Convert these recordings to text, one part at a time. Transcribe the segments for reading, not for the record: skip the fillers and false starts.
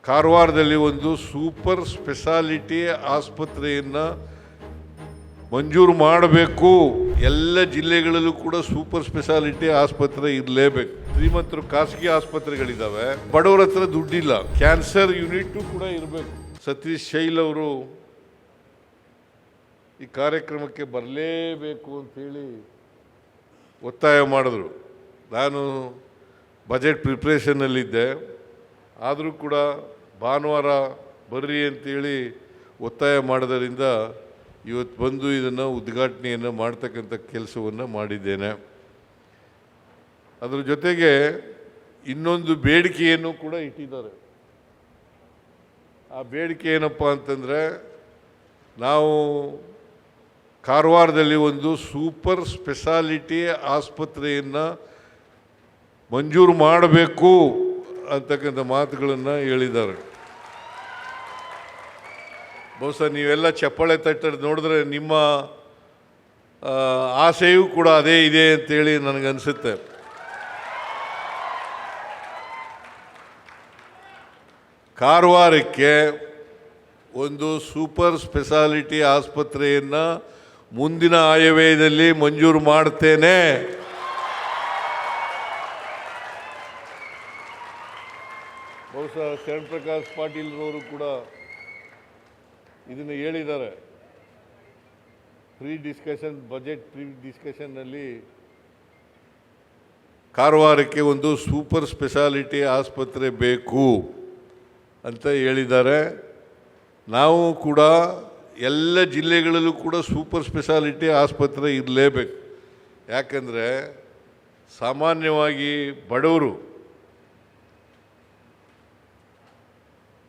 ಕಾರವಾರದಲ್ಲಿ ಒಂದು super speciality ಆಸ್ಪತ್ರೆಯನ್ನು ಮಂಜೂರು ಮಾಡಬೇಕು. ಎಲ್ಲ ಜಿಲ್ಲೆಗಳಲ್ಲೂ ಕೂಡ ಸೂಪರ್ ಸ್ಪೆಷಾಲಿಟಿ ಆಸ್ಪತ್ರೆ ಇರಲೇಬೇಕು. ಶ್ರೀಮಂತರು ಖಾಸಗಿ ಆಸ್ಪತ್ರೆಗಳಿದ್ದಾವೆ, ಬಡವರ ಹತ್ರ ದುಡ್ಡಿಲ್ಲ. ಕ್ಯಾನ್ಸರ್ ಯೂನಿಟ್ ಕೂಡ ಇರಬೇಕು. ಸತೀಶ್ ಶೈಲ್ ಅವರು ಈ ಕಾರ್ಯಕ್ರಮಕ್ಕೆ ಬರಲೇಬೇಕು ಅಂತೇಳಿ ಒತ್ತಾಯ ಮಾಡಿದ್ರು. ನಾನು ಬಜೆಟ್ ಪ್ರಿಪ್ರೇಷನ್ನಲ್ಲಿದ್ದೆ, ಆದರೂ ಕೂಡ ಭಾನುವಾರ ಬರ್ರಿ ಅಂತೇಳಿ ಒತ್ತಾಯ ಮಾಡೋದರಿಂದ ಇವತ್ತು ಬಂದು ಇದನ್ನು ಉದ್ಘಾಟನೆಯನ್ನು ಮಾಡ್ತಕ್ಕಂಥ ಕೆಲಸವನ್ನು ಮಾಡಿದ್ದೇನೆ. ಅದರ ಜೊತೆಗೆ ಇನ್ನೊಂದು ಬೇಡಿಕೆಯನ್ನು ಕೂಡ ಇಟ್ಟಿದ್ದಾರೆ. ಆ ಬೇಡಿಕೆ ಏನಪ್ಪ ಅಂತಂದರೆ, ನಾವು ಕಾರವಾರದಲ್ಲಿ ಒಂದು ಸೂಪರ್ ಸ್ಪೆಷಾಲಿಟಿ ಆಸ್ಪತ್ರೆಯನ್ನು ಮಂಜೂರು ಮಾಡಬೇಕು ಅಂತಕ್ಕಂಥ ಮಾತುಗಳನ್ನು ಹೇಳಿದ್ದಾರೆ. ಬಹುಶಃ ನೀವೆಲ್ಲ ಚಪ್ಪಾಳೆ ತಟ್ಟೋದು ನೋಡಿದ್ರೆ ನಿಮ್ಮ ಆಸೆಯೂ ಕೂಡ ಅದೇ ಇದೆ ಅಂತೇಳಿ ನನಗನ್ಸುತ್ತೆ. ಕಾರವಾರಕ್ಕೆ ಒಂದು ಸೂಪರ್ ಸ್ಪೆಷಾಲಿಟಿ ಆಸ್ಪತ್ರೆಯನ್ನು ಮುಂದಿನ ಆಯವ್ಯಯದಲ್ಲಿ ಮಂಜೂರು ಮಾಡ್ತೇನೆ. ಬಹುಶಃ ಶರಣ್ ಪ್ರಕಾಶ್ ಪಾಟೀಲ್ರವರು ಕೂಡ ಇದನ್ನು ಹೇಳಿದ್ದಾರೆ. ಬಜೆಟ್ ಪ್ರೀ ಡಿಸ್ಕಷನ್ನಲ್ಲಿ ಕಾರವಾರಕ್ಕೆ ಒಂದು ಸೂಪರ್ ಸ್ಪೆಷಾಲಿಟಿ ಆಸ್ಪತ್ರೆ ಬೇಕು ಅಂತ ಹೇಳಿದ್ದಾರೆ. ನಾವು ಕೂಡ ಎಲ್ಲ ಜಿಲ್ಲೆಗಳಲ್ಲೂ ಕೂಡ ಸೂಪರ್ ಸ್ಪೆಷಾಲಿಟಿ ಆಸ್ಪತ್ರೆ ಇರಲೇಬೇಕು. ಯಾಕಂದರೆ ಸಾಮಾನ್ಯವಾಗಿ ಬಡವರು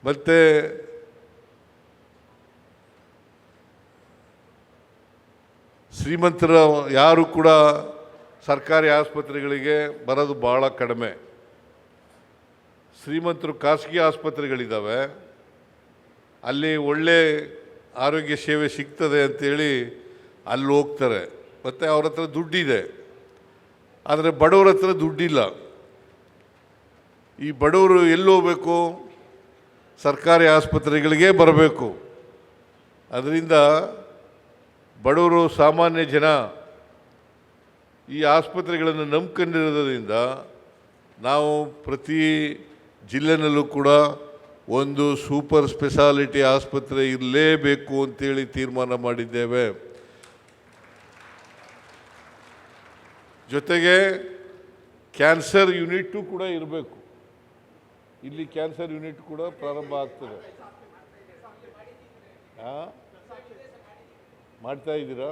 ಮತ್ತು ಶ್ರೀಮಂತರ ಯಾರು ಕೂಡ ಸರ್ಕಾರಿ ಆಸ್ಪತ್ರೆಗಳಿಗೆ ಬರೋದು ಭಾಳ ಕಡಿಮೆ. ಶ್ರೀಮಂತರು ಖಾಸಗಿ ಆಸ್ಪತ್ರೆಗಳಿದ್ದಾವೆ, ಅಲ್ಲಿ ಒಳ್ಳೆ ಆರೋಗ್ಯ ಸೇವೆ ಸಿಗ್ತದೆ ಅಂಥೇಳಿ ಅಲ್ಲಿ ಹೋಗ್ತಾರೆ. ಮತ್ತು ಅವ್ರ ಹತ್ರ ದುಡ್ಡಿದೆ, ಆದರೆ ಬಡವ್ರ ಹತ್ರ ದುಡ್ಡಿಲ್ಲ. ಈ ಬಡವರು ಎಲ್ಲಿ ಹೋಗಬೇಕು? ಸರ್ಕಾರಿ ಆಸ್ಪತ್ರೆಗಳಿಗೆ ಬರಬೇಕು. ಅದರಿಂದ ಬಡವರು ಸಾಮಾನ್ಯ ಜನ ಈ ಆಸ್ಪತ್ರೆಗಳನ್ನು ನಂಬ್ಕೊಂಡಿರೋದ್ರಿಂದ ನಾವು ಪ್ರತಿ ಜಿಲ್ಲೆನಲ್ಲೂ ಕೂಡ ಒಂದು ಸೂಪರ್ ಸ್ಪೆಷಾಲಿಟಿ ಆಸ್ಪತ್ರೆ ಇರಲೇಬೇಕು ಅಂತೇಳಿ ತೀರ್ಮಾನ ಮಾಡಿದ್ದೇವೆ. ಜೊತೆಗೆ ಕ್ಯಾನ್ಸರ್ ಯೂನಿಟ್ಟು ಕೂಡ ಇರಬೇಕು. ಇಲ್ಲಿ ಕ್ಯಾನ್ಸರ್ ಯೂನಿಟ್ ಕೂಡ ಪ್ರಾರಂಭ ಆಗ್ತದೆ. ಮಾಡ್ತಾ ಇದ್ದೀರಾ?